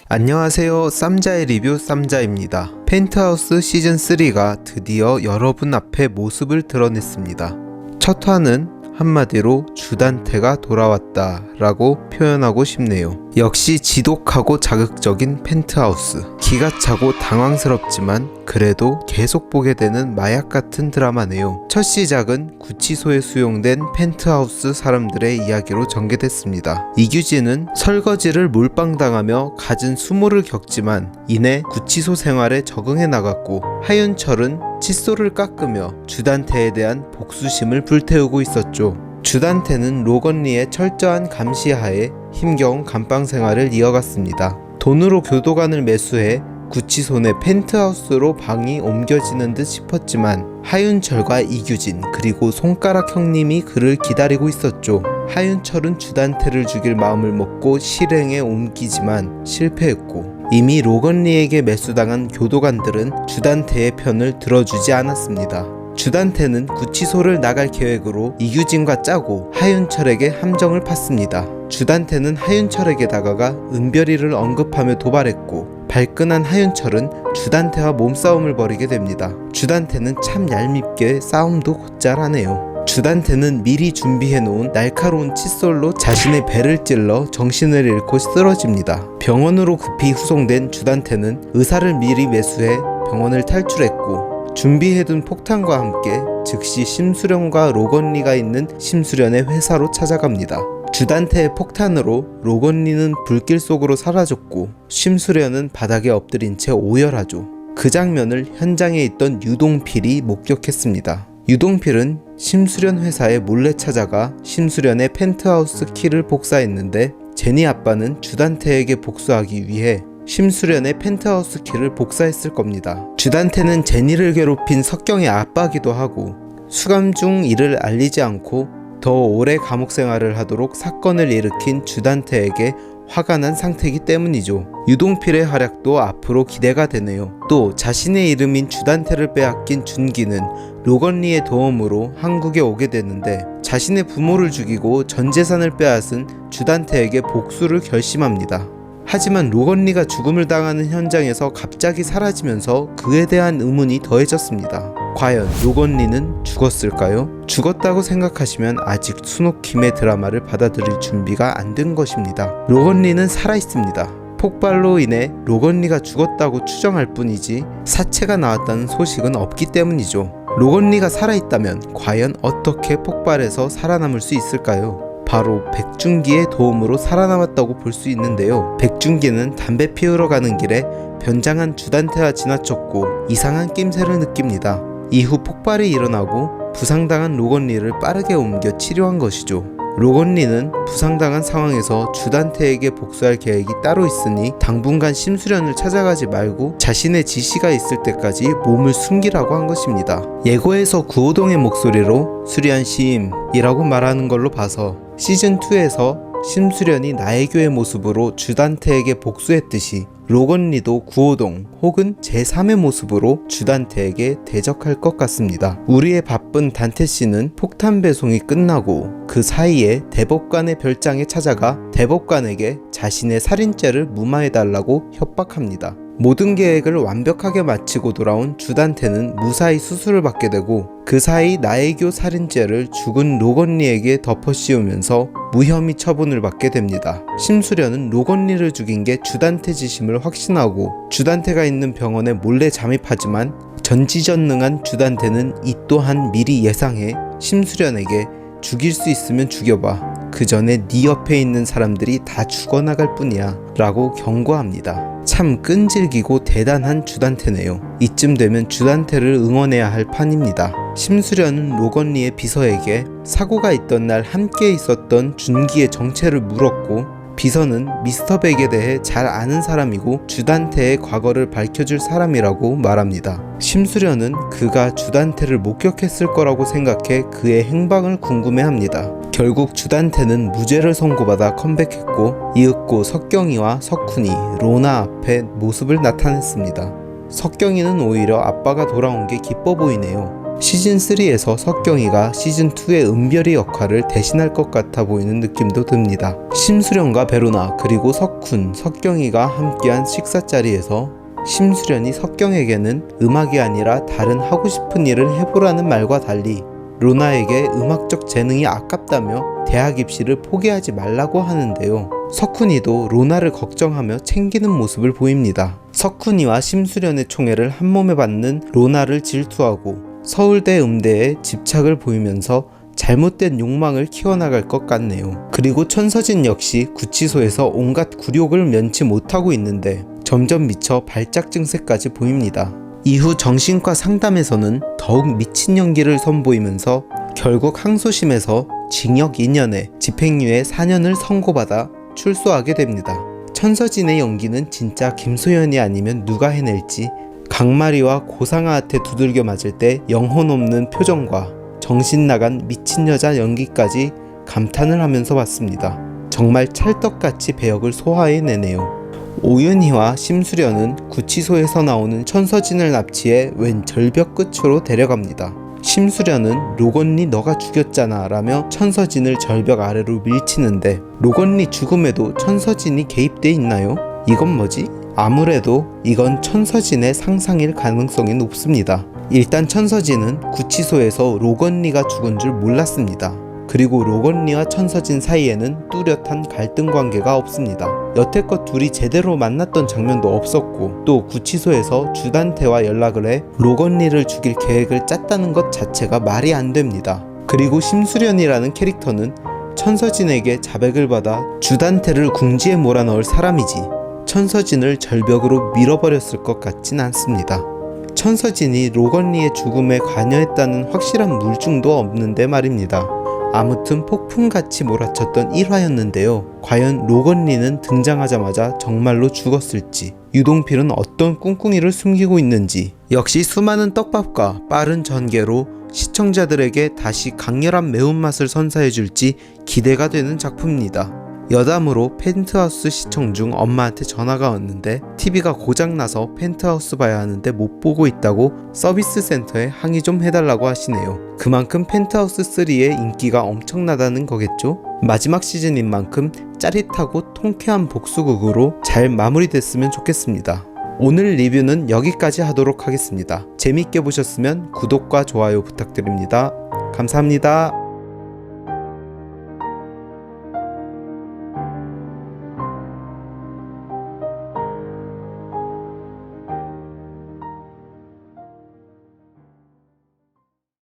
안녕하세요, 쌈자의 리뷰 쌈자입니다. 펜트하우스 시즌3가 드디어 여러분 앞에 모습을 드러냈습니다. 첫 화는 한마디로 주단태가 돌아왔다 라고 표현하고 싶네요. 역시 지독하고 자극적인 펜트하우스. 기가 차고 당황스럽지만 그래도 계속 보게 되는 마약 같은 드라마네요. 첫 시작은 구치소에 수용된 펜트하우스 사람들의 이야기로 전개됐습니다. 이규진은 설거지를 몰빵당하며 갖은 수모를 겪지만 이내 구치소 생활에 적응해 나갔고, 하윤철은 칫솔을 깎으며 주단태에 대한 복수심을 불태우고 있었죠. 주단태는 로건리의 철저한 감시하에 힘겨운 감방 생활을 이어갔습니다. 돈으로 교도관을 매수해 구치소 내 펜트하우스로 방이 옮겨지는 듯 싶었지만 하윤철과 이규진 그리고 손가락 형님이 그를 기다리고 있었죠. 하윤철은 주단태를 죽일 마음을 먹고 실행에 옮기지만 실패했고, 이미 로건리에게 매수당한 교도관들은 주단태의 편을 들어주지 않았습니다. 주단태는 구치소를 나갈 계획으로 이규진과 짜고 하윤철에게 함정을 팠습니다. 주단태는 하윤철에게 다가가 은별이를 언급하며 도발했고, 발끈한 하윤철은 주단태와 몸싸움을 벌이게 됩니다. 주단태는 참 얄밉게 싸움도 곧잘 하네요. 주단태는 미리 준비해놓은 날카로운 칫솔로 자신의 배를 찔러 정신을 잃고 쓰러집니다. 병원으로 급히 후송된 주단태는 의사를 미리 매수해 병원을 탈출했고, 준비해둔 폭탄과 함께 즉시 심수련과 로건리가 있는 심수련의 회사로 찾아갑니다. 주단태의 폭탄으로 로건리는 불길 속으로 사라졌고, 심수련은 바닥에 엎드린 채 오열하죠. 그 장면을 현장에 있던 유동필이 목격했습니다. 유동필은 심수련 회사에 몰래 찾아가 심수련의 펜트하우스 키를 복사했는데, 제니 아빠는 주단태에게 복수하기 위해 심수련의 펜트하우스 키를 복사했을 겁니다. 주단태는 제니를 괴롭힌 석경의 아빠기도 하고, 수감 중 이를 알리지 않고 더 오래 감옥 생활을 하도록 사건을 일으킨 주단태에게 화가 난 상태이기 때문이죠. 유동필의 활약도 앞으로 기대가 되네요. 또 자신의 이름인 주단태를 빼앗긴 준기는 로건리의 도움으로 한국에 오게 되는데, 자신의 부모를 죽이고 전 재산을 빼앗은 주단태에게 복수를 결심합니다. 하지만 로건리가 죽음을 당하는 현장에서 갑자기 사라지면서 그에 대한 의문이 더해졌습니다. 과연 로건리는 죽었을까요? 죽었다고 생각하시면 아직 순옥킴의 드라마를 받아들일 준비가 안 된 것입니다. 로건리는 살아있습니다. 폭발로 인해 로건리가 죽었다고 추정할 뿐이지 사체가 나왔다는 소식은 없기 때문이죠. 로건리가 살아있다면 과연 어떻게 폭발해서 살아남을 수 있을까요? 바로 백준기의 도움으로 살아남았다고 볼 수 있는데요. 백준기는 담배 피우러 가는 길에 변장한 주단태와 지나쳤고 이상한 낌새를 느낍니다. 이후 폭발이 일어나고 부상당한 로건리를 빠르게 옮겨 치료한 것이죠. 로건리는 부상당한 상황에서 주단태에게 복수할 계획이 따로 있으니 당분간 심수련을 찾아가지 말고 자신의 지시가 있을 때까지 몸을 숨기라고 한 것입니다. 예고에서 구호동의 목소리로 수련 심이라고 말하는 걸로 봐서 시즌2에서 심수련이 나혜교의 모습으로 주단태에게 복수했듯이 로건리도 구호동 혹은 제3의 모습으로 주단태에게 대적할 것 같습니다. 우리의 바쁜 단태씨는 폭탄 배송이 끝나고 그 사이에 대법관의 별장에 찾아가 대법관에게 자신의 살인죄를 무마해달라고 협박합니다. 모든 계획을 완벽하게 마치고 돌아온 주단태는 무사히 수술을 받게 되고, 그 사이 나혜교 살인죄를 죽은 로건리에게 덮어씌우면서 무혐의 처분을 받게 됩니다. 심수련은 로건리를 죽인 게 주단태 짓임을 확신하고 주단태가 있는 병원에 몰래 잠입하지만 전지전능한 주단태는 이 또한 미리 예상해 심수련에게 죽일 수 있으면 죽여봐. 그 전에 네 옆에 있는 사람들이 다 죽어나갈 뿐이야 라고 경고합니다. 참 끈질기고 대단한 주단태네요. 이쯤 되면 주단태를 응원해야 할 판입니다. 심수련은 로건리의 비서에게 사고가 있던 날 함께 있었던 준기의 정체를 물었고, 비서는 미스터 백에 대해 잘 아는 사람이고 주단태의 과거를 밝혀줄 사람이라고 말합니다. 심수련은 그가 주단태를 목격했을 거라고 생각해 그의 행방을 궁금해합니다. 결국 주단태는 무죄를 선고받아 컴백했고, 이윽고 석경이와 석훈이 로나 앞에 모습을 나타냈습니다. 석경이는 오히려 아빠가 돌아온 게 기뻐 보이네요. 시즌3에서 석경이가 시즌2의 은별이 역할을 대신할 것 같아 보이는 느낌도 듭니다. 심수련과 베로나 그리고 석훈, 석경이가 함께한 식사 자리에서 심수련이 석경에게는 음악이 아니라 다른 하고 싶은 일을 해보라는 말과 달리 로나에게 음악적 재능이 아깝다며 대학 입시를 포기하지 말라고 하는데요. 석훈이도 로나를 걱정하며 챙기는 모습을 보입니다. 석훈이와 심수련의 총애를 한몸에 받는 로나를 질투하고 서울대 음대에 집착을 보이면서 잘못된 욕망을 키워나갈 것 같네요. 그리고 천서진 역시 구치소에서 온갖 굴욕을 면치 못하고 있는데 점점 미쳐 발작 증세까지 보입니다. 이후 정신과 상담에서는 더욱 미친 연기를 선보이면서 결국 항소심에서 징역 2년에 집행유예 4년을 선고받아 출소하게 됩니다. 천서진의 연기는 진짜 김소연이 아니면 누가 해낼지 강마리와 고상아한테 두들겨 맞을 때 영혼 없는 표정과 정신 나간 미친 여자 연기까지 감탄을 하면서 봤습니다. 정말 찰떡같이 배역을 소화해내네요. 오윤희와 심수련은 구치소에서 나오는 천서진을 납치해 웬 절벽 끝으로 데려갑니다. 심수련은 로건리 너가 죽였잖아 라며 천서진을 절벽 아래로 밀치는데 로건리 죽음에도 천서진이 개입돼 있나요? 이건 뭐지? 아무래도 이건 천서진의 상상일 가능성이 높습니다. 일단 천서진은 구치소에서 로건리가 죽은 줄 몰랐습니다. 그리고 로건리와 천서진 사이에는 뚜렷한 갈등 관계가 없습니다. 여태껏 둘이 제대로 만났던 장면도 없었고 또 구치소에서 주단태와 연락을 해 로건리를 죽일 계획을 짰다는 것 자체가 말이 안 됩니다. 그리고 심수련이라는 캐릭터는 천서진에게 자백을 받아 주단태를 궁지에 몰아넣을 사람이지 천서진을 절벽으로 밀어버렸을 것 같진 않습니다. 천서진이 로건리의 죽음에 관여했다는 확실한 물증도 없는데 말입니다. 아무튼 폭풍같이 몰아쳤던 1화였는데요. 과연 로건리는 등장하자마자 정말로 죽었을지, 유동필은 어떤 꿍꿍이를 숨기고 있는지, 역시 수많은 떡밥과 빠른 전개로 시청자들에게 다시 강렬한 매운맛을 선사해줄지 기대가 되는 작품입니다. 여담으로 펜트하우스 시청 중 엄마한테 전화가 왔는데 TV가 고장나서 펜트하우스 봐야 하는데 못 보고 있다고 서비스 센터에 항의 좀 해달라고 하시네요. 그만큼 펜트하우스 3의 인기가 엄청나다는 거겠죠? 마지막 시즌인 만큼 짜릿하고 통쾌한 복수극으로 잘 마무리됐으면 좋겠습니다. 오늘 리뷰는 여기까지 하도록 하겠습니다. 재밌게 보셨으면 구독과 좋아요 부탁드립니다. 감사합니다.